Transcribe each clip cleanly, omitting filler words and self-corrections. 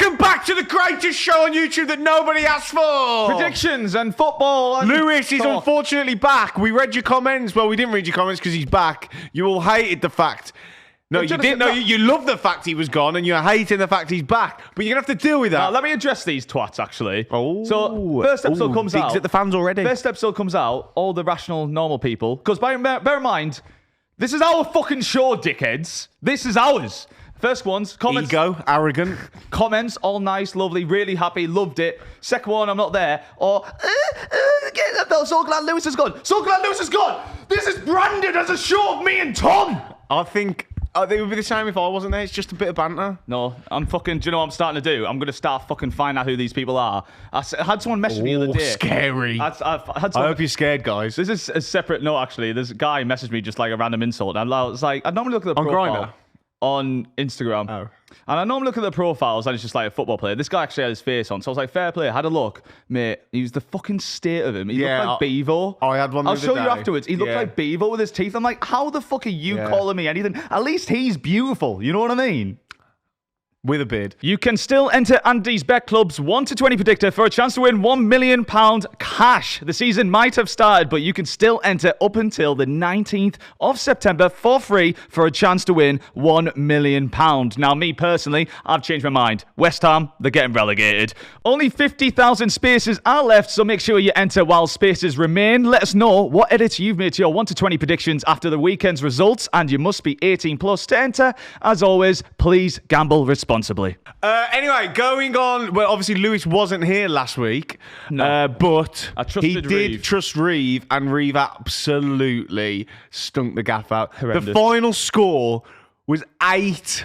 Welcome back to the greatest show on YouTube that nobody asked for. Predictions and football. And Lewis is unfortunately back. We read your comments. Well, we didn't read your comments because he's back. You all hated the fact. No, you didn't know. You loved the fact he was gone, and you're hating the fact he's back. But you're going to have to deal with that. Let me address these twats, actually. Oh. So, first episode comes out. Digs at the fans already. First episode comes out, all the rational, normal people. Because bear in mind, this is our fucking show, dickheads. This is ours. First one's comments. Ego, arrogant. Comments, all nice, lovely, really happy, loved it. Second one, I'm not there. Or, so glad Lewis is gone. So glad Lewis is gone. This is branded as a show of me and Tom. I think it would be the same if I wasn't there. It's just a bit of banter. No, I'm fucking... Do you know what I'm starting to do? I'm going to start fucking finding out who these people are. I had someone message me the other day. Scary. I hope you're scared, guys. This is a separate note, actually. There's a guy messaged me just like a random insult. And I was like, I normally look at the profile. Grindr? On Instagram. Oh. And I normally look at the profiles and it's just like a football player. This guy actually had his face on. So I was like, fair play. I had a look. Mate, he was the fucking state of him. He looked like Bevo. I had one the I'll other show day. you afterwards. He looked like Bevo with his teeth. I'm like, how the fuck are you calling me anything? At least he's beautiful. You know what I mean? With a beard. You can still enter Andy's Bet Club's 1 to 20 predictor for a chance to win £1 million cash. The season might have started, but you can still enter up until the 19th of September for free for a chance to win £1 million. Now, me personally, I've changed my mind. West Ham, they're getting relegated. Only 50,000 spaces are left, so make sure you enter while spaces remain. Let us know what edits you've made to your 1 to 20 predictions after the weekend's results, and you must be 18 plus to enter. As always, please gamble responsibly. Anyway, going on. Well, obviously Lewis wasn't here last week, but he did trust Reeve, and Reeve absolutely stunk the gaff out. Horrendous. The final score was 8-3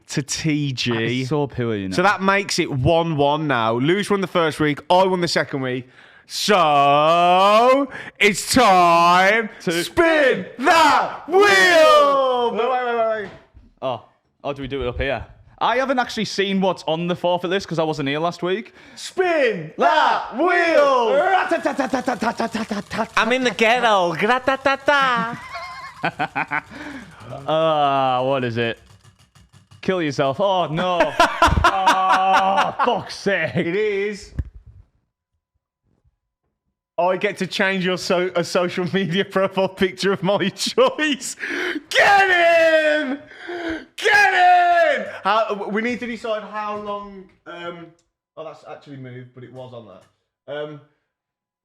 to TG. That is so poor, you know. So that makes it 1-1 now. Lewis won the first week. I won the second week. So it's time to spin that wheel. Wait. Oh, do we do it up here? I haven't actually seen what's on the forfeit list because I wasn't here last week. Spin that wheel! I'm in the ghetto. What is it? Kill yourself. Oh, no. Oh, fuck's sake. It is. I get to change your a social media profile picture of my choice. Get in! Get in! We need to decide how long... that's actually moved, but it was on that.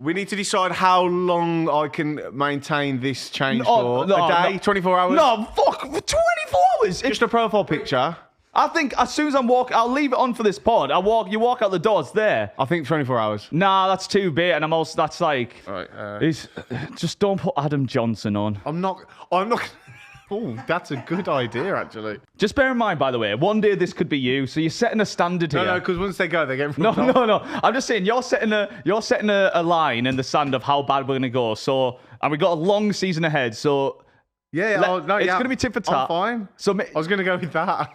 We need to decide how long I can maintain this change for. A day? 24 hours? No, fuck. 24 hours? Just a profile picture. I think as soon as I'm walking, I'll leave it on for this pod. You walk out the door, it's there. I think 24 hours. Nah, that's too big, and that's like... Right, just don't put Adam Johnson on. I'm not... Oh, that's a good idea, actually. Just bear in mind, by the way, one day this could be you, so you're setting a standard here. No, because once they go, they get from No. I'm just saying, you're setting a line in the sand of how bad we're going to go. So, and we've got a long season ahead, so... Yeah, it's going to be tip for tat. I'm fine. So, I was going to go with that.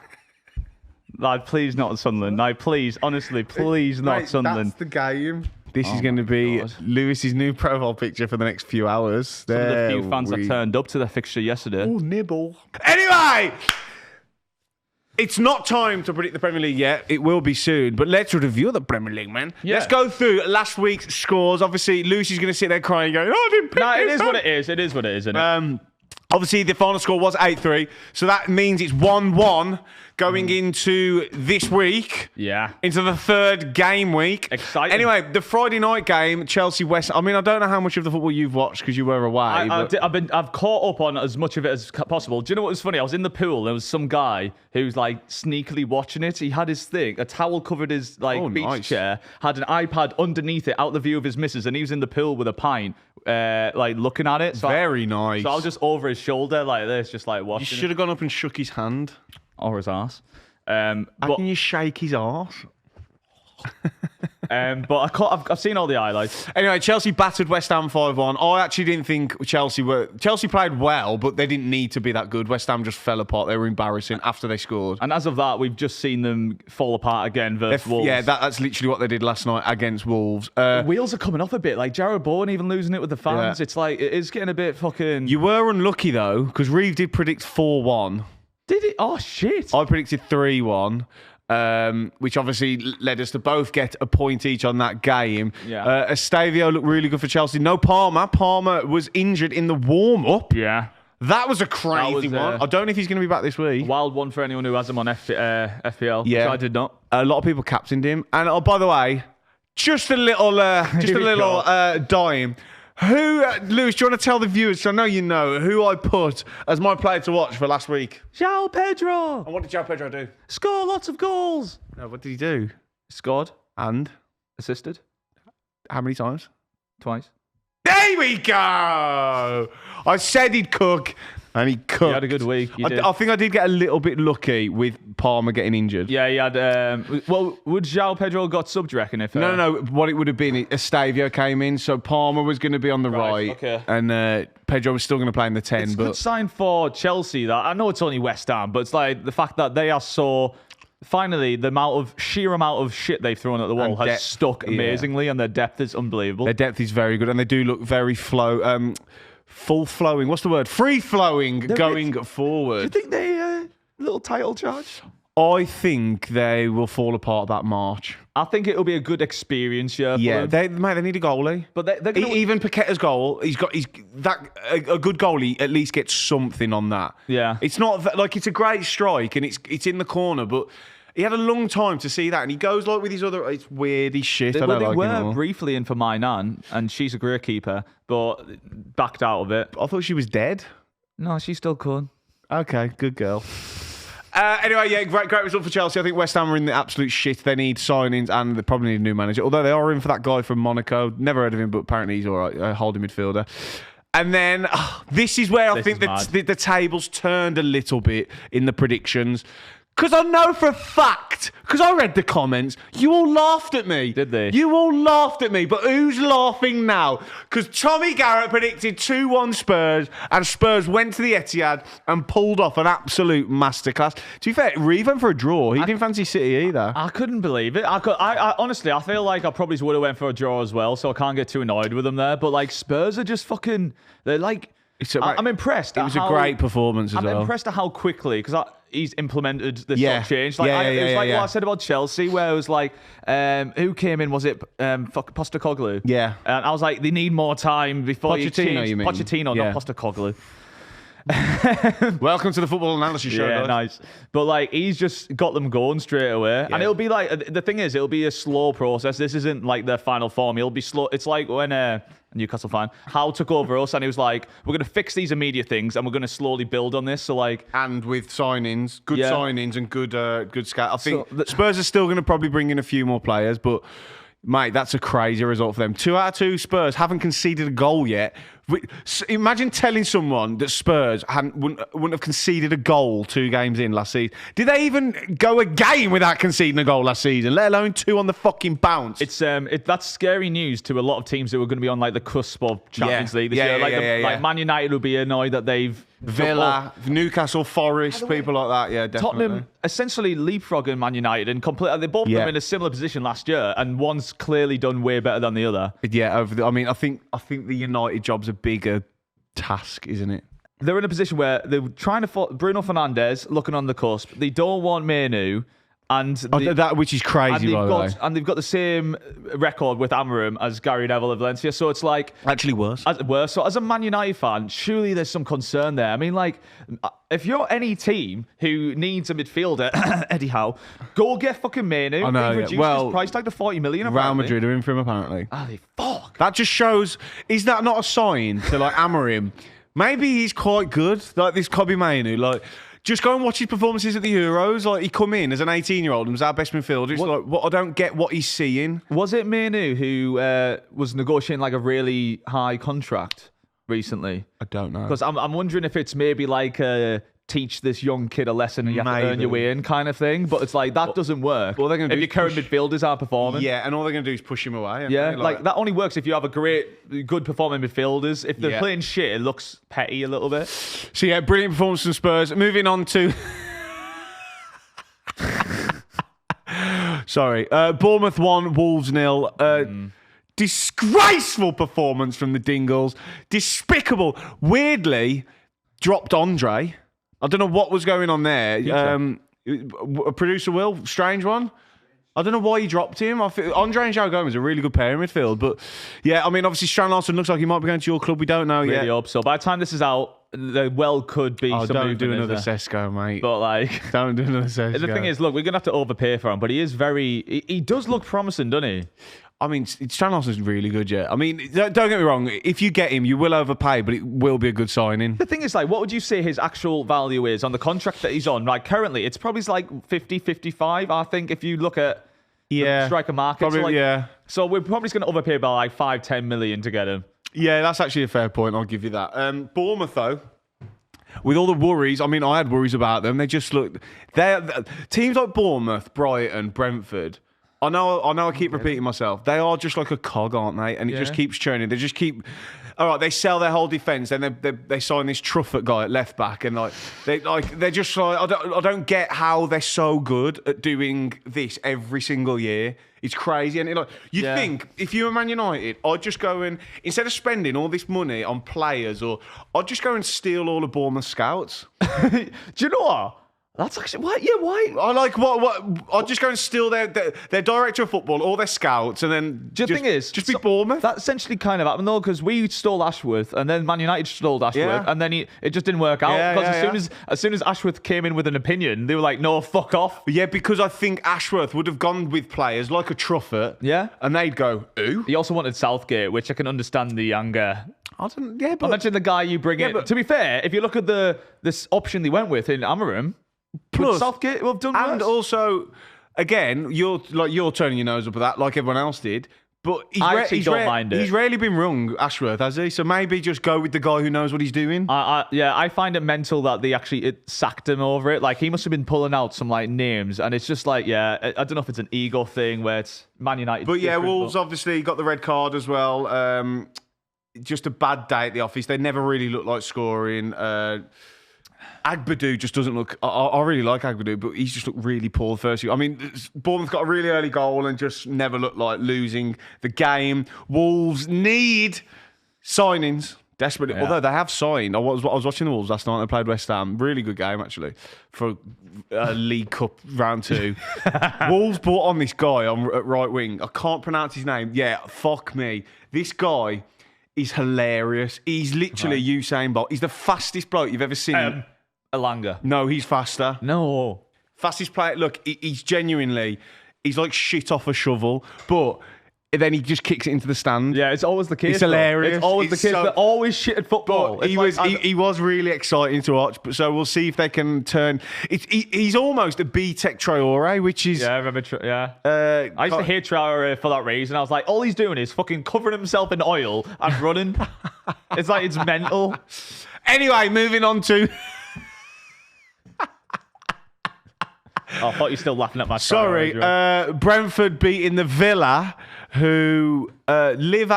Lad, please not Sunderland. No, please, honestly, please not Sunderland. That's the game. This is going to be Lewis's new profile picture for the next few hours. Some of the few fans that turned up to the fixture yesterday. Oh, nibble. Anyway, it's not time to predict the Premier League yet. It will be soon, but let's review the Premier League, man. Yeah. Let's go through last week's scores. Obviously, Lucy's going to sit there crying, going, "Oh, I didn't pick this." It is what it is. It is what it is, isn't it? Obviously, the final score was 8-3, so that means it's 1-1 going into this week. Yeah. Into the third game week. Exciting. Anyway, the Friday night game, Chelsea-West... I mean, I don't know how much of the football you've watched because you were away. I've caught up on as much of it as possible. Do you know what was funny? I was in the pool. There was some guy who was like sneakily watching it. He had his thing, a towel covered his beach chair, had an iPad underneath it, out the view of his missus, and he was in the pool with a pint, looking at it. So Very nice. So I was just over his shoulder like this, just like watching. You should have gone up and shook his hand. Or his arse. How can you shake his arse? But I've seen all the highlights. Anyway, Chelsea battered West Ham 5-1. I actually didn't think Chelsea played well, but they didn't need to be that good. West Ham just fell apart. They were embarrassing after they scored. And as of that, we've just seen them fall apart again versus Wolves. Yeah, that's literally what they did last night against Wolves. The wheels are coming off a bit. Like Jarrod Bowen even losing it with the fans. Yeah. It's like, it is getting a bit fucking... You were unlucky though, because Reeve did predict 4-1. Did it? Oh, shit. I predicted 3-1. which obviously led us to both get a point each on that game. Yeah. Estavio looked really good for Chelsea. No Palmer. Palmer was injured in the warm-up. Yeah. That was a crazy one. I don't know if he's going to be back this week. Wild one for anyone who has him on FPL. Yeah. Which I did not. A lot of people captained him. And oh, by the way, just a little dime. Who, Lewis, do you want to tell the viewers, so I know you know, who I put as my player to watch for last week? João Pedro. And what did João Pedro do? Score lots of goals. No, what did he do? Scored. And? Assisted. How many times? Twice. There we go! I said he'd cook, and he cooked. He had a good week. I think I did get a little bit lucky with Palmer getting injured. Yeah, he had... well, would João Pedro got subbed, do you reckon? If, No. What it would have been, Estavio came in, so Palmer was going to be on the right. Okay. And Pedro was still going to play in the 10. It's a but good sign for Chelsea. That I know it's only West Ham, but it's like the fact that they are so... Finally, the sheer amount of shit they've thrown at the wall has stuck amazingly, and their depth is unbelievable. Their depth is very good, and they do look very full-flowing. What's the word? Free-flowing going forward. Do you think they little title charge? I think they will fall apart that March. I think it'll be a good experience, yeah. Yeah, they need a goalie. But they're gonna... Even Paqueta's goal, a good goalie at least gets something on that. Yeah, it's not like it's a great strike and it's in the corner, but he had a long time to see that, and he goes like with his other. It's weird as shit. They were briefly in for my nan, and she's a great keeper, but backed out of it. I thought she was dead. No, she still could. Okay, good girl. Anyway, yeah, great result for Chelsea. I think West Ham are in the absolute shit. They need signings and they probably need a new manager. Although they are in for that guy from Monaco. Never heard of him, but apparently he's all right, holding midfielder. And then this is where I think the tables turned a little bit in the predictions. Because I know for a fact, because I read the comments, you all laughed at me. Did they? You all laughed at me, but who's laughing now? Because Tommy Garratt predicted 2-1 Spurs, and Spurs went to the Etihad and pulled off an absolute masterclass. To be fair, Reeve went for a draw. He didn't fancy City either. I couldn't believe it. I honestly, I feel like I probably would have went for a draw as well, so I can't get too annoyed with them there. But like Spurs are just fucking, they're like... I'm impressed. It was a great performance as well. I'm impressed at how quickly, because he's implemented this sort of change. Like, it was like what I said about Chelsea, where it was like, who came in? Was it Postecoglou? Yeah. And I was like, they need more time before you change. You mean? Pochettino, not Postecoglou. Welcome to the football analysis show. Yeah, guys. nice. But like, he's just got them going straight away. Yeah. And it'll be like, the thing is, it'll be a slow process. This isn't like their final form. It'll be slow. It's like when Newcastle fan, Howe took over us and he was like, we're going to fix these immediate things and we're going to slowly build on this. So like, and with signings, good signings and good scout. I think Spurs are still going to probably bring in a few more players, but mate, that's a crazy result for them. 2 out of 2 Spurs haven't conceded a goal yet. Imagine telling someone that Spurs wouldn't have conceded a goal 2 games in last season. Did they even go a game without conceding a goal last season, let alone 2 on the fucking bounce? That's scary news to a lot of teams who are going to be on like the cusp of Champions League this year. Like Man United will be annoyed that they've... Villa, Newcastle, Forest, people like that. Yeah, definitely. Tottenham essentially leapfrogging Man United and they both of them in a similar position last year, and one's clearly done way better than the other. Yeah, I think the United job's a bigger task, isn't it? They're in a position where they're trying to Bruno Fernandes looking on the cusp. They don't want Menu. And that which is crazy, by the way. And they've got the same record with Amorim as Gary Neville of Valencia, so it's like... Actually worse. So as a Man United fan, surely there's some concern there. I mean, like, if you're any team who needs a midfielder, Eddie Howe, go get fucking Manu. I know, They've reduced his price tag to 40 million, apparently. Real Madrid are in for him, apparently. Oh, they fuck. That just shows... Is that not a sign to, like, Amorim? Maybe he's quite good. Like, this Kobe Manu, like... Just go and watch his performances at the Euros. Like, he come in as an 18-year-old and was our best midfielder. It's I don't get what he's seeing. Was it Manu who was negotiating like a really high contract recently? I don't know. Because I'm wondering if it's maybe like teach this young kid a lesson and you have to earn your way in kind of thing. But it's like, that doesn't work. All they're gonna do if your current midfielders aren't performing. Yeah, and all they're going to do is push him away. Yeah, like that only works if you have good performing midfielders. If they're playing shit, it looks petty a little bit. So yeah, brilliant performance from Spurs. Moving on to... Sorry. Bournemouth 1, Wolves 0. Disgraceful performance from the Dingles. Despicable. Weirdly, dropped Andre. I don't know what was going on there. Producer Will, strange one. I don't know why he dropped him. I feel Andre and Joe Gomez are a really good pair in midfield. But yeah, I mean, obviously, Strand Larson looks like he might be going to your club. We don't know yet. Really hope so. By the time this is out, there could be some don't movement, do another is there? Sesko, mate. But like, Don't do another Sesko. the thing is, look, we're gonna have to overpay for him, but he is he does look promising, doesn't he? I mean, Strand Larson's really good, yeah. I mean, don't get me wrong. If you get him, you will overpay, but it will be a good signing. The thing is, like, what would you say his actual value is on the contract that he's on? Like, currently, it's probably like 50, 55, I think, if you look at the striker market. Probably, so, like, yeah. So we're probably going to overpay by like 5-10 million to get him. Yeah, that's actually a fair point. I'll give you that. Bournemouth, though, with all the worries, I mean, I had worries about them. They just look... Teams like Bournemouth, Brighton, Brentford... I know. I keep repeating myself. They are just like a cog, aren't they? And it just keeps churning. They just keep. All right, they sell their whole defence, then they sign this Truffert guy at left back, and they're just like I don't get how they're so good at doing this every single year. It's crazy, and you think if you were Man United, I'd just go and instead of spending all this money on players, or I'd just go and steal all the Bournemouth scouts. Do you know what? That's actually why. Yeah, why? I like what I'll just go and steal their director of football, all their scouts, and then The thing is, just be Bournemouth. That essentially kind of happened though, because we stole Ashworth, and then Man United stole Ashworth, and then it just didn't work out. Because as soon as Ashworth came in with an opinion, they were like, "No, fuck off." Yeah, because I think Ashworth would have gone with players like a Truffert. Yeah, and they'd go, "Who?" He also wanted Southgate, which I can understand the anger. I don't. Yeah, but imagine the guy you bring in. But to be fair, if you look at this option they went with in Amarim. Plus, Southgate will have done and worse. Also, again, you're turning your nose up at that like everyone else did. But he's mind it. He's rarely been wrong, Ashworth, has he? So maybe just go with the guy who knows what he's doing. I find it mental that they actually sacked him over it. Like, he must have been pulling out some like names, and it's just like, I don't know if it's an ego thing where it's Man United. But yeah, Wolves obviously got the red card as well. Just a bad day at the office. They never really looked like scoring. Agbadou just doesn't look... I really like Agbadou, but he's just looked really poor the first few. I mean, Bournemouth got a really early goal and just never looked like losing the game. Wolves need signings desperately. Although they have signed. I was watching the Wolves last night. They played West Ham. Really good game, actually, for League Cup round 2. Wolves brought on this guy at right wing. I can't pronounce his name. Yeah, fuck me. This guy is hilarious. He's literally Usain Bolt. He's the fastest bloke you've ever seen. Elanga. No, he's faster. No. Fastest player. Look, he's genuinely, he's like shit off a shovel, but then he just kicks it into the stand. Yeah, it's always the case. It's hilarious. It's always the case. They're always shit at football. He was really exciting to watch. But so we'll see if they can turn. He's almost a B-Tech Traore, which is... Yeah, I remember. I used to hate Traore for that reason. I was like, all he's doing is fucking covering himself in oil and running. It's like, it's mental. Anyway, moving on to... Oh, I thought you were still laughing at my Sorry, Brentford beating the Villa, who Liv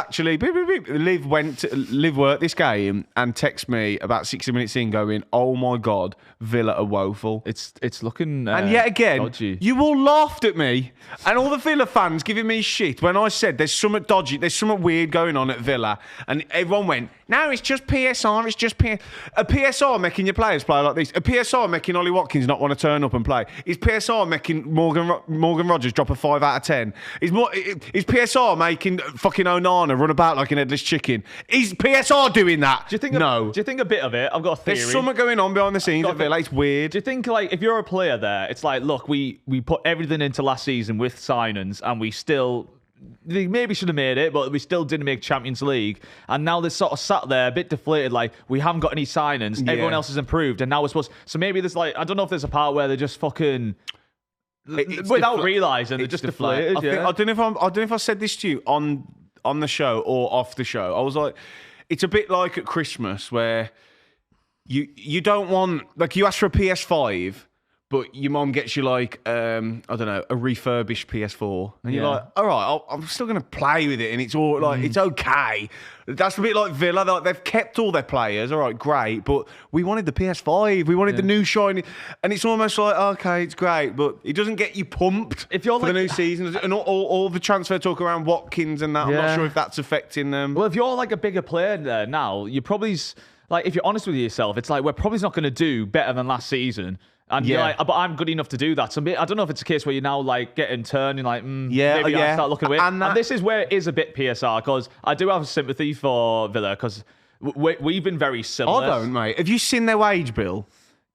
worked this game and text me about 60 minutes in going, "Oh my God, Villa are woeful." It's looking and yet again, dodgy. You all laughed at me and all the Villa fans giving me shit when I said there's something dodgy, there's something weird going on at Villa, and everyone went, "No, it's just PSR, it's just a PSR making your players play like this. A PSR making Ollie Watkins not want to turn up and play. Is PSR making Morgan Rogers drop a 5 out of 10? Is PSR making fucking Onana run about like an headless chicken? Is PSR doing that? Do you think? No. Do you think a bit of it? I've got a theory. There's something going on behind the scenes at Villa. It's weird. Do you think, like, if you're a player there, it's like, look, we put everything into last season with signings, and we still... They maybe should have made it, but we still didn't make Champions League. And now they're sort of sat there a bit deflated, like, we haven't got any signings. Yeah. Everyone else has improved, and now we're supposed... So maybe there's, like... I don't know if there's a part where they're just fucking... without realising, they're just deflated. I don't know if I said this to you on the show or off the show. I was like, it's a bit like at Christmas where you don't want... Like, you ask for a PS5... But your mom gets you like, I don't know, a refurbished PS4. And you're like, all right, I'm still going to play with it. And it's all like, it's okay. That's a bit like Villa. They've kept all their players. All right, great. But we wanted the PS5. We wanted the new shiny. And it's almost like, okay, it's great. But it doesn't get you pumped for the new season. And all the transfer talk around Watkins and that, I'm not sure if that's affecting them. Well, if you're like a bigger player there now, you're probably... Like, if you're honest with yourself, it's like, we're probably not going to do better than last season. And you're like, but I'm good enough to do that. So I don't know if it's a case where you're now like getting turned and like, maybe I start looking away. And this is where it is a bit PSR, because I do have sympathy for Villa, because we've been very similar. I don't, mate. Have you seen their wage bill?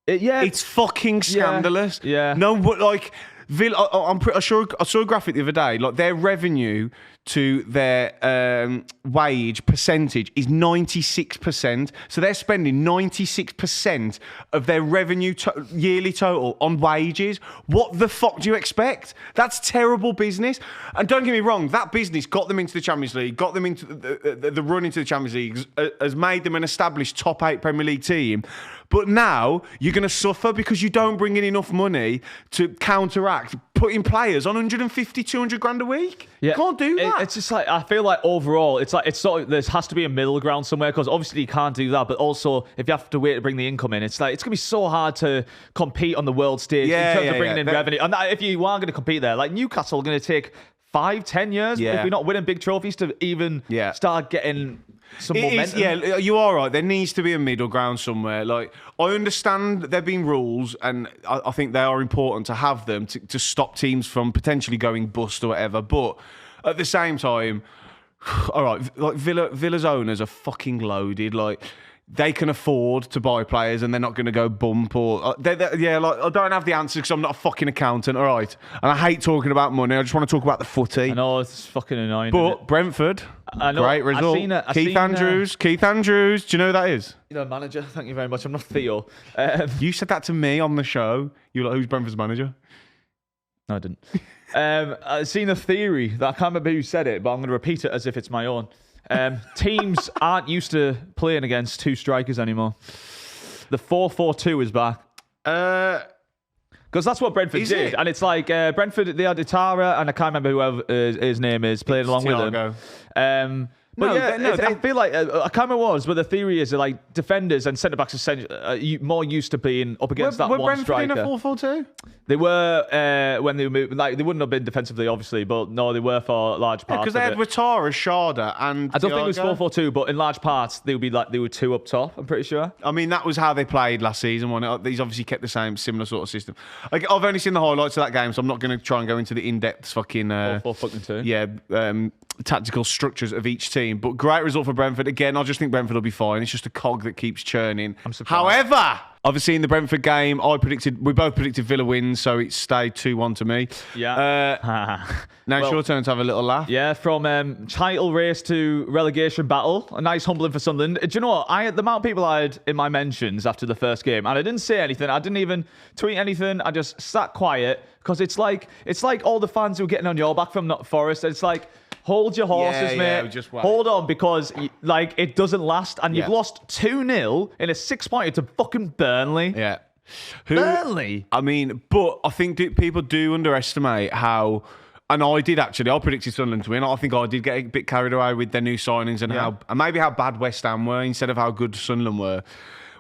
Yeah. It's fucking scandalous. Yeah. No, but like, Villa, I'm pretty sure, I saw a graphic the other day, like their revenue to their wage percentage is 96%. So they're spending 96% of their revenue yearly total on wages. What the fuck do you expect? That's terrible business. And don't get me wrong, that business got them into the Champions League, got them into the run into the Champions League, has made them an established top 8 Premier League team. But now you're going to suffer because you don't bring in enough money to counteract putting players on 150, 200 grand a week. Yeah. You can't do that. It's just like, I feel like overall, it's sort of, there has to be a middle ground somewhere, because obviously you can't do that. But also, if you have to wait to bring the income in, it's like, it's going to be so hard to compete on the world stage in terms of bringing in revenue. And if you are going to compete there, like Newcastle are going to take 5-10 years if we're not winning big trophies to even start getting some momentum. You are right. There needs to be a middle ground somewhere. Like, I understand there being rules, and I think they are important to have them to stop teams from potentially going bust or whatever. But at the same time, all right, like Villa's owners are fucking loaded. Like, they can afford to buy players and they're not going to go bump or... like, I don't have the answer because I'm not a fucking accountant, all right? And I hate talking about money. I just want to talk about the footy. I know, it's fucking annoying. But Brentford, great result. Keith Andrews. Do you know who that is? You know, manager. Thank you very much. I'm not Theo. You said that to me on the show. You were like, who's Brentford's manager? No, I didn't. I've seen a theory that I can't remember who said it, but I'm going to repeat it as if it's my own. Teams aren't used to playing against two strikers anymore. The 4-4-2 is back. Because that's what Brentford did. And it's like Brentford, they had Itara, and I can't remember whoever his name is, playing along with him. I feel like I can't remember what it was, but the theory is that like defenders and centre backs are more used to being up against that one striker. Were Brentford in a 4-4-2? They were when they moved. Like, they wouldn't have been defensively, obviously, but no, they were for large parts. Because they had Ratara, Sharda, and I don't think it was 4-4-2, but in large parts they were two up top. I'm pretty sure. I mean, that was how they played last season. He's obviously kept the same similar sort of system. Like, I've only seen the highlights of that game, so I'm not going to try and go into the in-depth fucking 4-4-2. Yeah. Tactical structures of each team, but great result for Brentford. Again, I just think Brentford will be fine. It's just a cog that keeps churning. I'm surprised. However, obviously in the Brentford game, we both predicted Villa wins, so it stayed 2-1 to me. Yeah. Now it's your turn to have a little laugh. Yeah, from title race to relegation battle. A nice humbling for Sunderland. Do you know what? The amount of people I had in my mentions after the first game, and I didn't say anything. I didn't even tweet anything. I just sat quiet, because it's like all the fans who are getting on your back from Forest. It's like, hold your horses, mate. Just wait. Hold on, because like it doesn't last, and you've lost 2-0 in a 6-pointer to fucking Burnley. Yeah. Burnley? I mean, but I think people do underestimate how... And I did actually. I predicted Sunderland to win. I think I did get a bit carried away with their new signings and maybe how bad West Ham were instead of how good Sunderland were.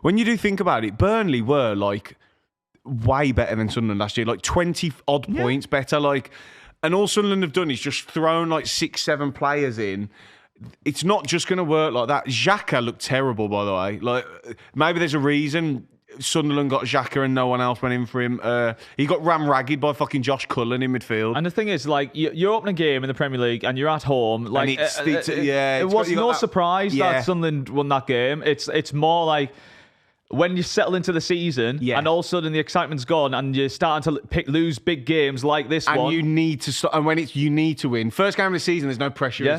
When you do think about it, Burnley were like way better than Sunderland last year, like 20 odd points better. Like, and all Sunderland have done is just thrown like 6-7 players in. It's not just going to work like that. Xhaka looked terrible, by the way. Like, maybe there's a reason Sunderland got Xhaka and no one else went in for him. He got ram-ragged by fucking Josh Cullen in midfield. And the thing is, like, you're opening a game in the Premier League and you're at home. Like, it was no surprise that Sunderland won that game. It's more like, when you settle into the season and all of a sudden the excitement's gone and you're starting to lose big games like this one. And you need to stop. And when you need to win. First game of the season, there's no pressure. Yeah.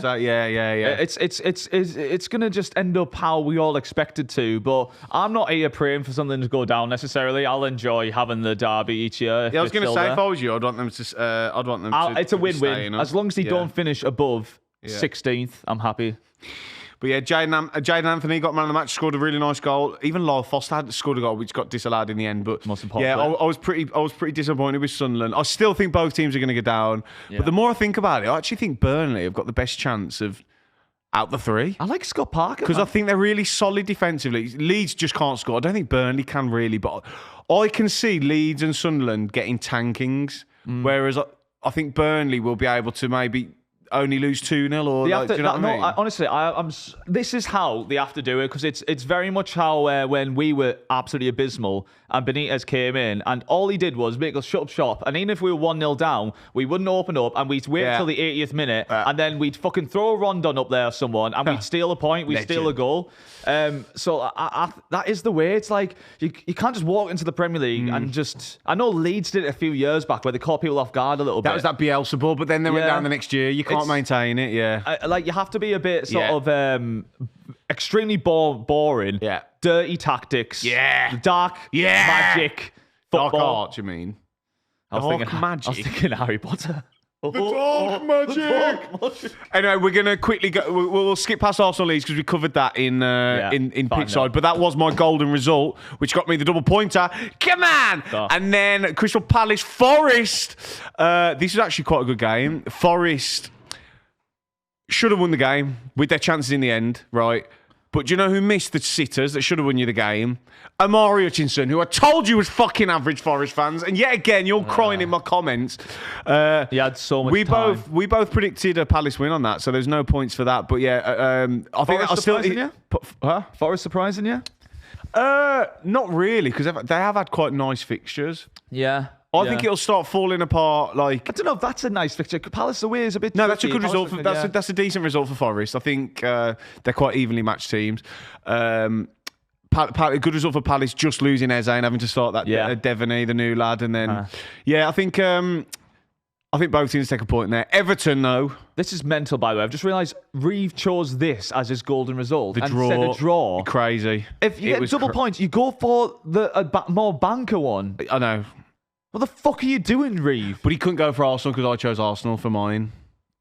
It's like, It's going to just end up how we all expected to. But I'm not here praying for something to go down necessarily. I'll enjoy having the derby each year. Yeah, I was going to say, if I was you, I'd want them to. It's a win-win. As long as they don't finish above 16th, I'm happy. But yeah, Jaden Anthony got man of the match, scored a really nice goal. Even Lyle Foster had scored a goal, which got disallowed in the end. But most important. Yeah, I was pretty disappointed with Sunderland. I still think both teams are going to go down. Yeah. But the more I think about it, I actually think Burnley have got the best chance of out the three. I like Scott Parker because I think they're really solid defensively. Leeds just can't score. I don't think Burnley can really, but I can see Leeds and Sunderland getting tankings, whereas I think Burnley will be able to maybe only lose 2-0 or They like, have to, do you know what I mean? honestly, this is how they have to do it because it's very much how when we were absolutely abysmal and Benitez came in and all he did was make us shut up shop. And even if we were 1-0 down, we wouldn't open up and we'd wait till the 80th minute and then we'd fucking throw a Rondon up there or someone and we'd steal a point, we'd steal a goal. So that is the way. It's like you can't just walk into the Premier League and just. I know Leeds did it a few years back where they caught people off guard a little bit. That was that Bielsa ball, but then they went down the next year. You can't maintain it, like you have to be a bit sort of extremely boring, dirty tactics, dark magic, football. Dark art, you mean? I was thinking Harry Potter. The dark magic. Anyway, we're gonna quickly go. We'll skip past Arsenal Leeds because we covered that in pitchside. But that was my golden result, which got me the double pointer. Come on! And then Crystal Palace Forest. This is actually quite a good game. Forest should have won the game with their chances in the end, right? But do you know who missed the sitters that should have won you the game? Amari Hutchinson, who I told you was fucking average Forest fans, and yet again you're crying in my comments. He had so much time. We both predicted a Palace win on that, so there's no points for that. But yeah, I think I still. Forest surprising you? Not really, because they have had quite nice fixtures. Yeah. I think it'll start falling apart. Like I don't know if that's a nice fixture. Palace away is a bit. No, that's a tricky. good result. That's a decent result for Forest. I think they're quite evenly matched teams. A good result for Palace, just losing Eze and having to start that Devaney, the new lad, and then I think both teams take a point in there. Everton, though. This is mental, by the way. I've just realised Reeve chose this as his golden result. The draw. Crazy. If you get double points, you go for the more banker one. I know. What the fuck are you doing, Reeve? But he couldn't go for Arsenal because I chose Arsenal for mine.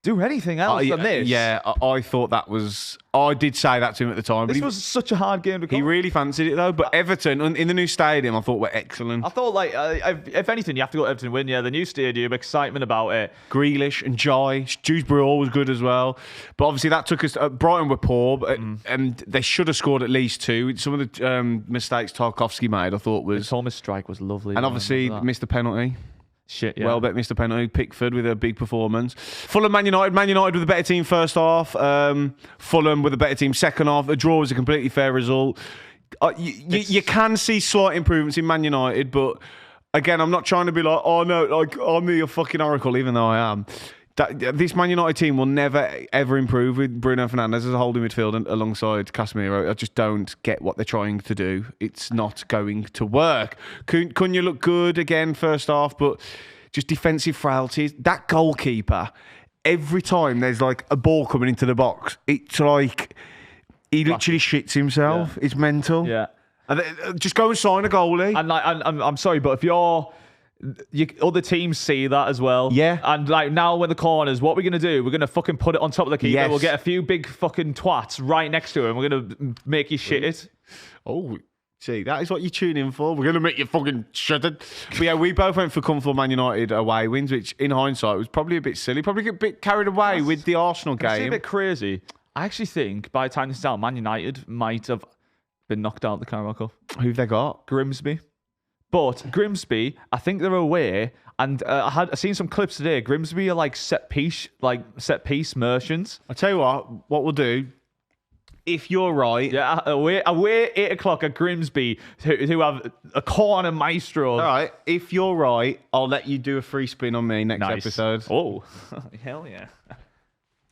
Do anything else than this? Yeah, I thought that was... I did say that to him at the time. This was such a hard game to call. He really fancied it, though. But Everton, in the new stadium, I thought were excellent. I thought, like, if anything, you have to go to Everton win. Yeah, the new stadium, excitement about it. Grealish and Jai. Dewsbury was good as well. But obviously that took us... Brighton were poor, and they should have scored at least 2. Some of the mistakes Tarkovsky made, I thought was... Thomas' strike was lovely. And obviously missed the penalty. Shit, yeah. Welbeck missed a penalty. Pickford with a big performance. Fulham, Man United. Man United with a better team first half. Fulham with a better team second half. A draw was a completely fair result. You can see slight improvements in Man United, but again, I'm not trying to be like, oh no, like I'm the fucking oracle, even though I am. This Man United team will never, ever improve with Bruno Fernandes as a holding midfield and alongside Casemiro. I just don't get what they're trying to do. It's not going to work. Cunha look good again first half, but just defensive frailties. That goalkeeper, every time there's like a ball coming into the box, it's like he literally shits himself. Yeah. It's mental. Yeah. And just go and sign a goalie. And like, I'm sorry, but if other teams see that as well. Yeah. And like now when the corners, what we're going to do, we're going to fucking put it on top of the keeper. Yes. We'll get a few big fucking twats right next to him. We're going to make you shit it. Oh, see, that is what you tune in for. We're going to make you fucking shuddered. But yeah, we both went for comfortable Man United away wins, which in hindsight was probably a bit silly. Probably a bit carried away with the Arsenal game. It's a bit crazy. I actually think by the time this is out, Man United might have been knocked out of the Carabao Cup. Who've they got? Grimsby. But Grimsby, I think they're away, and I seen some clips today. Grimsby are like set piece merchants. I tell you what we'll do. If you're right, yeah, away 8:00 at Grimsby, who have a corner maestro. All right, if you're right, I'll let you do a free spin on me next episode. Oh, hell yeah.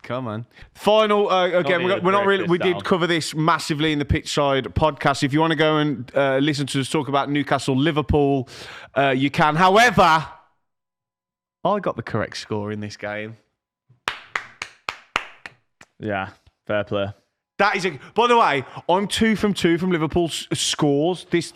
Come on. Final, again, we did cover this massively in the Pitchside podcast. If you want to go and listen to us talk about Newcastle, Liverpool, you can. However, I got the correct score in this game. Yeah, fair play. That is by the way, I'm 2 from 2 from Liverpool's scores this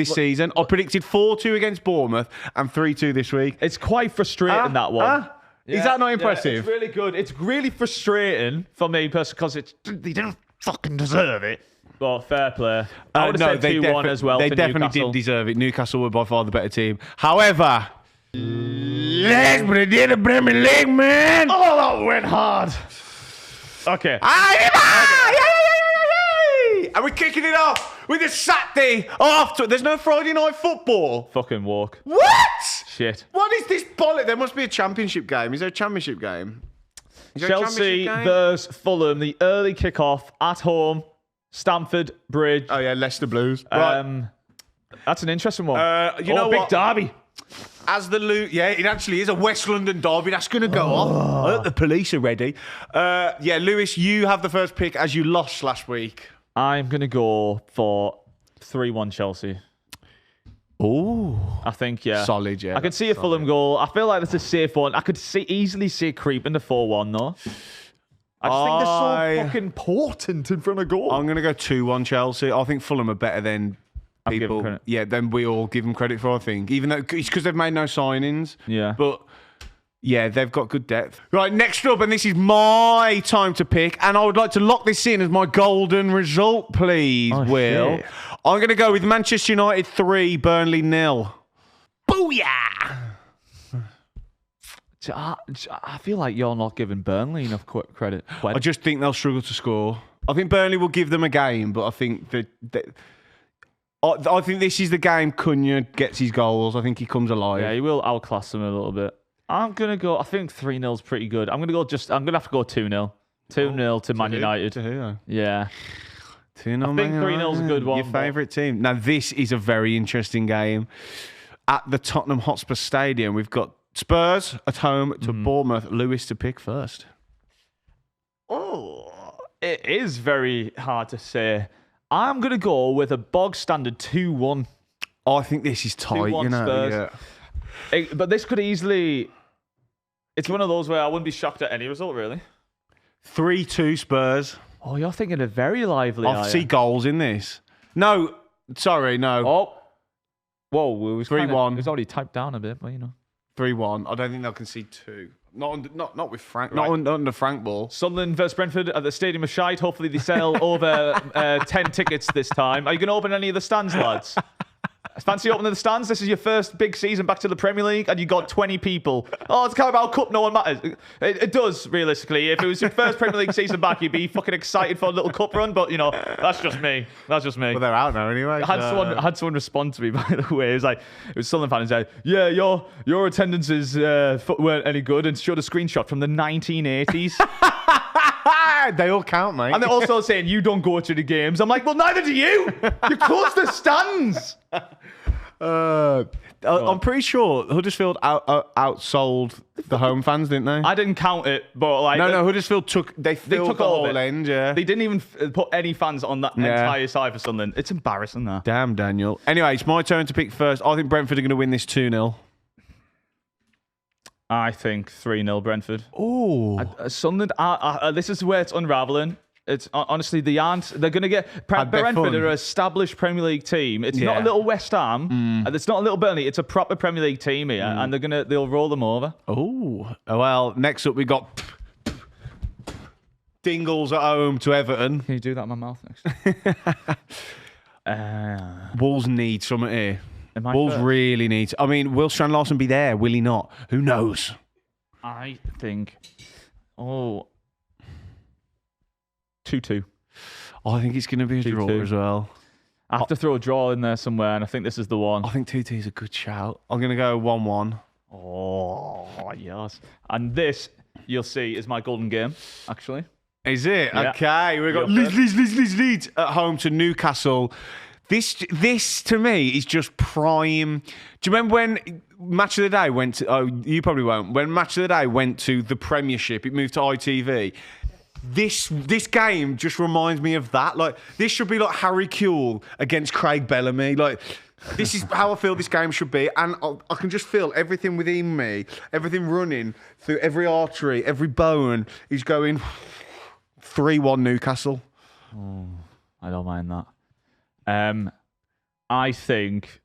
season. I predicted 4-2 against Bournemouth and 3-2 this week. It's quite frustrating, that one. Yeah, is that not impressive? Yeah, it's really good. It's really frustrating for me personally because they didn't fucking deserve it. But fair play. I would have said 2-1 as well. They for definitely Newcastle. did deserve it. Newcastle were by far the better team. However, yes, but it did a Premier League, man. Oh, that went hard. Okay. And we're kicking it off with a Saturday after. There's no Friday night football. Fucking walk. What? Shit. What is this bollock? There must be a championship game. Is there a championship game? Is there a Chelsea championship game? versus Fulham, the early kickoff at home, Stamford Bridge. Oh yeah, Leicester Blues. Right. That's an interesting one. You know big what? derby. As the yeah, it actually is a West London derby. That's going to go off. I hope the police are ready. Yeah, Lewis, you have the first pick as you lost last week. I'm going to go for 3-1 Chelsea. Oh, I think, yeah. solid, yeah. I could see a Fulham goal. I feel like that's a safe one. I could easily see it creep into 4-1, though. I just think they're so fucking potent in front of goal. I'm going to go 2-1 Chelsea. I think Fulham are better than people. Yeah, then we all give them credit for, I think. Even though it's because they've made no signings. Yeah. But yeah, they've got good depth. Right, next up, and this is my time to pick, and I would like to lock this in as my golden result, please, Will. Shit. I'm going to go with Manchester United 3, Burnley 0. Booyah! I feel like you're not giving Burnley enough credit. I just think they'll struggle to score. I think Burnley will give them a game, but I think I think this is the game Cunha gets his goals. I think he comes alive. Yeah, he will outclass them a little bit. I'm going to go, I think 3-0's pretty good. I'm going to have to go 2-0. 2-0 to Man United. To who? Yeah. 2-0 I think 3-0's a good one. Your favourite team. Now, this is a very interesting game. At the Tottenham Hotspur Stadium, we've got Spurs at home to Bournemouth. Lewis to pick first. Oh, it is very hard to say. I'm going to go with a bog standard 2-1. I think this is tight, 2-1 you know. Spurs. Yeah. But this could easily... It's one of those where I wouldn't be shocked at any result, really. 3-2 Spurs. Oh, you're thinking of very lively, I see goals in this. No, sorry, no. Oh. Whoa, it was 3-1. It was already typed down a bit, but you know. 3-1. I don't think they'll concede 2. Not with Frank. Right. Not under Frank Ball. Sunderland versus Brentford at the Stadium of Shite. Hopefully they sell over 10 tickets this time. Are you going to open any of the stands, lads? Fancy opening the stands? This is your first big season back to the Premier League and you got 20 people. Oh, it's Carabao Cup, no one matters. It does, realistically. If it was your first Premier League season back, you'd be fucking excited for a little cup run, but, you know, that's just me. That's just me. Well, they're out now anyway. I had someone respond to me, by the way. It was Sunderland fan and said, yeah, your attendances weren't any good, and showed a screenshot from the 1980s. They all count, mate. And they're also saying, you don't go to the games. I'm like, well, neither do you. You close the stands. I'm pretty sure Huddersfield outsold the home fans, didn't they? I didn't count it, but like... No, Huddersfield took the whole end, yeah. They didn't even put any fans on that entire side for Sunderland. It's embarrassing, that. Damn, Daniel. Anyway, it's my turn to pick first. I think Brentford are going to win this 2-0. I think 3-0 Brentford. Oh. Sunderland, this is where it's unraveling. It's honestly, they're going to get Brentford are an established Premier League team. It's not a little West Ham. It's not a little Burnley. It's a proper Premier League team here, and they'll roll them over. Oh, well. Next up, we got Dingles at home to Everton. Can you do that in my mouth next? Wolves need something here. Wolves really need. I mean, will Strand Larson be there? Will he not? Who knows? I think. 2-2. I think it's going to be a draw as well. I have to throw a draw in there somewhere, and I think this is the one. I think 2-2 is a good shout. I'm going to go 1-1. Oh, yes. And this, you'll see, is my golden game, actually. Is it? Yeah. Okay. We've got Leeds at home to Newcastle. This to me is just prime. Do you remember when Match of the Day went to... Oh, you probably won't. When Match of the Day went to the Premiership, it moved to ITV. This game just reminds me of that. Like, this should be like Harry Kewell against Craig Bellamy. Like, this is how I feel this game should be. And I can just feel everything within me, everything running through every artery, every bone is going 3-1 Newcastle. Oh, I don't mind that. I think...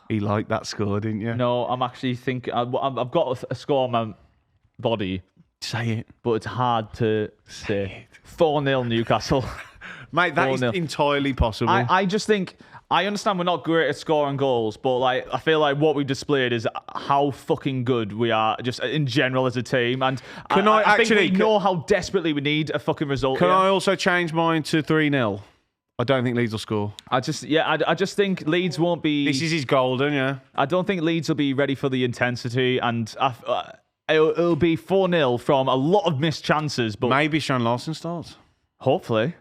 He liked that score, didn't you? No, I'm actually thinking... I've got a score on my body. Say it. But it's hard to say. 4-0 Newcastle. Mate, that is entirely possible. I just think... I understand we're not great at scoring goals, but like I feel like what we displayed is how fucking good we are just in general as a team. And I think we know how desperately we need a fucking result. Can I also change mine to 3-0? I don't think Leeds will score. I just think Leeds won't be... This is his golden, yeah. I don't think Leeds will be ready for the intensity, and It'll be 4-0 from a lot of missed chances, but Maybe Sean Larson starts. hopefully.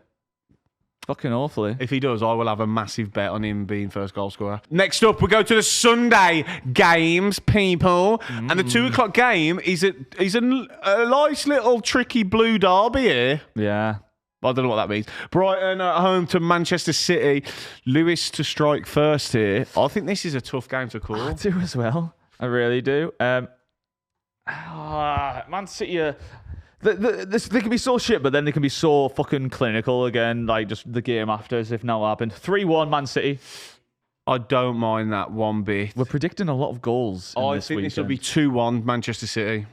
Fucking hopefully. If he does, I will have a massive bet on him being first goal scorer. Next up, we go to the Sunday games, people. And the 2 o'clock game is a nice little tricky blue derby here. Yeah. I don't know what that means. Brighton at home to Manchester City. Lewis to strike first here. I think this is a tough game to call. I do as well. I really do. Man City... they can be so shit, but then they can be so fucking clinical again, like just the game after, as if now happened. 3-1 Man City. I don't mind that one bit. We're predicting a lot of goals. I think this will be 2-1 Manchester City.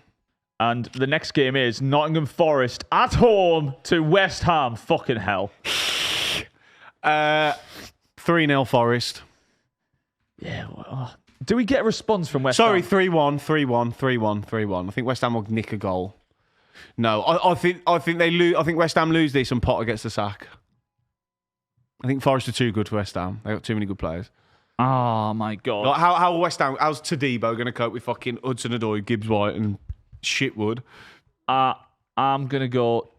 And the next game is Nottingham Forest at home to West Ham. Fucking hell. 3-0 Forest. Yeah. Well, do we get a response from West Sorry, Ham? 3-1. I think West Ham will nick a goal. No, I think they lose. I think West Ham lose this and Potter gets the sack. I think Forest are too good for West Ham. They got too many good players. Oh my god. Like, how's Tadibo going to cope with fucking Hudson-Odoi, Gibbs White, and Shitwood? I'm gonna go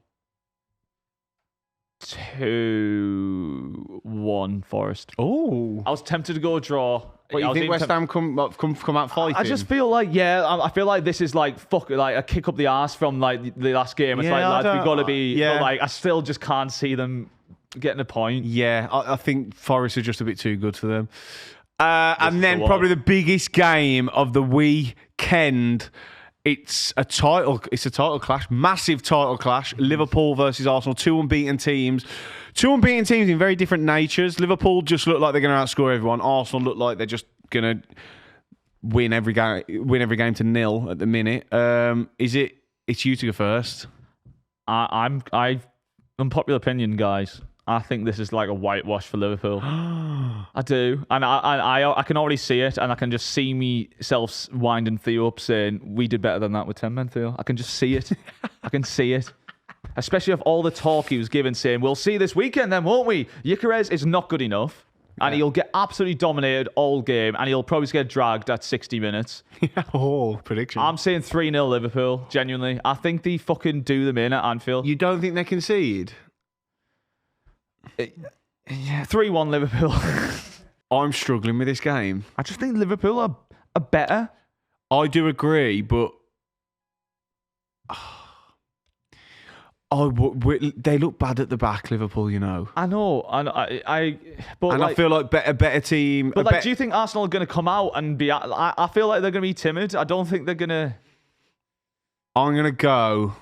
2-1 Forest. Oh, I was tempted to go draw. what, you think West Ham come out fighting? I just feel like, I feel like this is like like a kick up the arse from like the last game. It's like, lads, we've got to be. Yeah. But, like, I still just can't see them getting a point. Yeah, I think Forest are just a bit too good for them. And then the probably the biggest game of the weekend. It's a title clash, massive title clash. Liverpool versus Arsenal, 2 unbeaten teams. 2 unbeaten teams in very different natures. Liverpool just look like they're going to outscore everyone. Arsenal look like they're just going to win every game to 0 at the minute. It's you to go first. I'm unpopular opinion, guys. I think this is like a whitewash for Liverpool. I do, and I can already see it, and I can just see myself winding Theo up saying we did better than that with 10 men, Theo. I can just see it. I can see it. Especially of all the talk he was given, saying we'll see this weekend, then won't we? Gyökeres is not good enough, and he'll get absolutely dominated all game, and he'll probably get dragged at 60 minutes. Prediction. I'm saying 3-0 Liverpool. Genuinely, I think they fucking do them in at Anfield. You don't think they concede? Yeah, 3-1 Liverpool. I'm struggling with this game. I just think Liverpool are better. I do agree, but they look bad at the back, Liverpool. You know. I know, and I feel like a better team. But do you think Arsenal are going to come out and be? I feel like they're going to be timid. I don't think they're going to. I'm going to go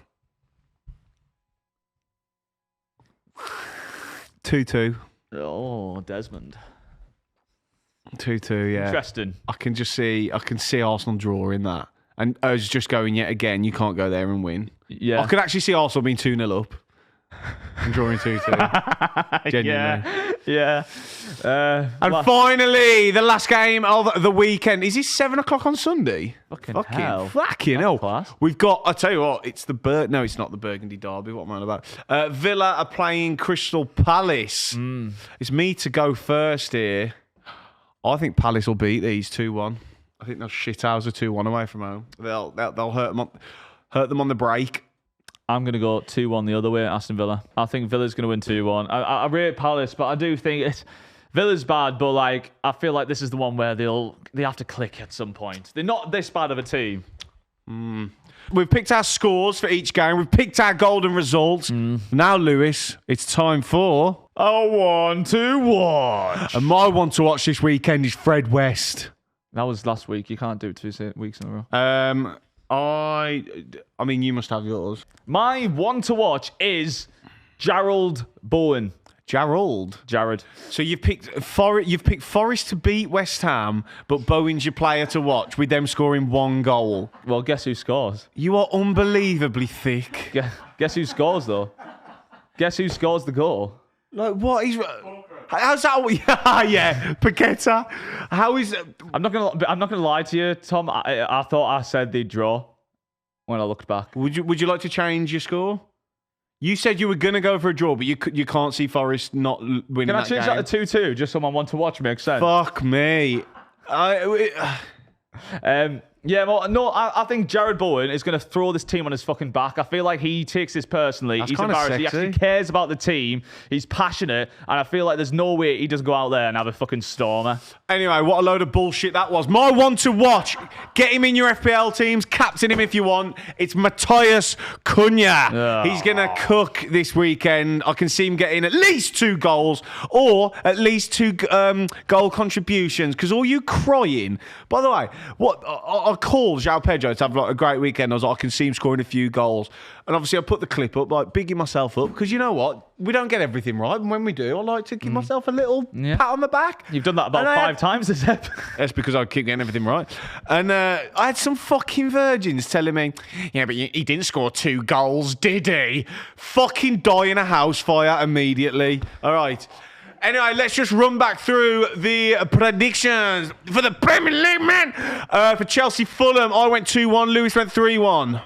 2-2. Oh, Desmond. 2-2, yeah. Interesting. I can see Arsenal drawing that. And I was just going yet again, you can't go there and win. Yeah. I could actually see Arsenal being 2-0 up and drawing 2-2. Genuinely. Yeah. And finally, the last game of the weekend. Is this 7 o'clock on Sunday? Fucking hell. Fucking hell. Class. We've got, I tell you what, it's not the Burgundy Derby. What am I on about? Villa are playing Crystal Palace. It's me to go first here. I think Palace will beat these 2-1. I think they'll shithouse a 2-1 away from home. They'll hurt them on the break. I'm going to go 2-1 the other way at Aston Villa. I think Villa's going to win 2-1. I rate Palace, but I do think Villa's bad, but like I feel like this is the one where they have to click at some point. They're not this bad of a team. We've picked our scores for each game. We've picked our golden results. Now, Lewis, it's time for a 1 to watch. And my one to watch this weekend is Fred West. That was last week. You can't do it 2 weeks in a row. I mean, you must have yours. My one to watch is Gerald Bowen. Jared. So you've picked Forest to beat West Ham, but Bowen's your player to watch with them scoring 1 goal. Well, guess who scores? You are unbelievably thick. Guess who scores though? Guess who scores the goal? Like what? How's that? Yeah, Paqueta. How is? I'm not gonna lie to you, Tom. I thought I said they'd draw when I looked back. Would you like to change your score? You said you were gonna go for a draw, but you can't see Forest not winning. Can I change that to 2-2 just so my one to watch makes sense? Fuck me. Yeah, Yeah, well, no, I think Jared Bowen is going to throw this team on his fucking back. I feel like he takes this personally. That's He's kinda embarrassed. He sexy. actually cares about the team. He's passionate. And I feel like there's no way he doesn't go out there and have a fucking stormer. Anyway, what a load of bullshit that was. My one to watch. Get him in your FPL teams. Captain him if you want. It's Matthias Cunha. Oh. He's going to cook this weekend. I can see him getting at least 2 goals or at least 2 goal contributions. Because all you crying... By the way, what I called João Pedro to have like a great weekend. I was like, I can see him scoring a few goals. And obviously I put the clip up, like bigging myself up. Because you know what? We don't get everything right. And when we do, I like to give myself a little pat on the back. You've done that about 5 times this episode. That's because I keep getting everything right. And I had some fucking virgins telling me, yeah, but he didn't score 2 goals, did he? Fucking die in a house fire immediately. All right. Anyway, let's just run back through the predictions for the Premier League, man. For Chelsea Fulham, I went 2-1. Lewis went 3-1.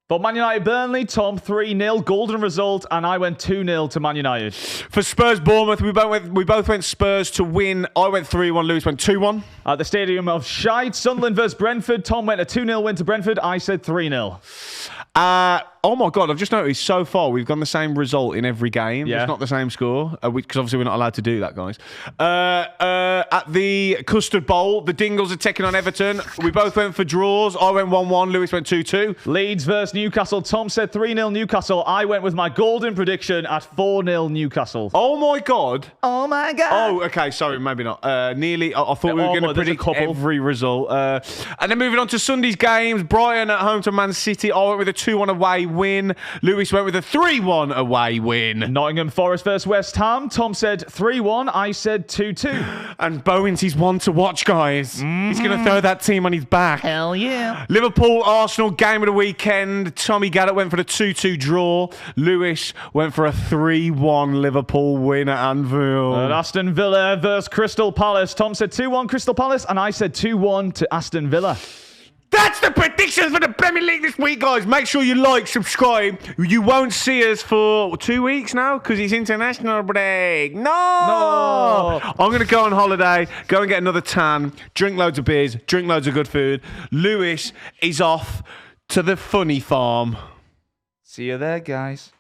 But Man United Burnley, Tom 3-0, golden result, and I went 2-0 to Man United. For Spurs Bournemouth, we both went Spurs to win. I went 3-1. Lewis went 2-1. At the Stadium of Shite, Sunderland versus Brentford, Tom went a 2-0 win to Brentford. I said 3-0. Oh my God, I've just noticed so far we've gone the same result in every game. Yeah. It's not the same score, because obviously we're not allowed to do that, guys. At the Custard Bowl, the Dingles are taking on Everton. We both went for draws. I went 1-1, Lewis went 2-2. Leeds versus Newcastle, Tom said 3-0 Newcastle. I went with my golden prediction at 4-0 Newcastle. Oh my God. Oh my God. Oh, okay, sorry, maybe not. Nearly. I thought we were going to predict every result. And then moving on to Sunday's games, Brighton at home to Man City. I went with a 2-1 away win. Lewis went with a 3-1 away win. Nottingham Forest versus West Ham. Tom said 3-1. I said 2-2. And Bowen's his one to watch, guys. He's going to throw that team on his back. Hell yeah. Liverpool Arsenal game of the weekend. Tommy Garratt went for the 2-2 draw. Lewis went for a 3-1 Liverpool win at Anfield. And Aston Villa versus Crystal Palace. Tom said 2-1 Crystal Palace, and I said 2-1 to Aston Villa. That's the predictions for the Premier League this week, guys. Make sure you like, subscribe. You won't see us for 2 weeks now because it's international break. No! I'm going to go on holiday, go and get another tan, drink loads of beers, drink loads of good food. Lewis is off to the funny farm. See you there, guys.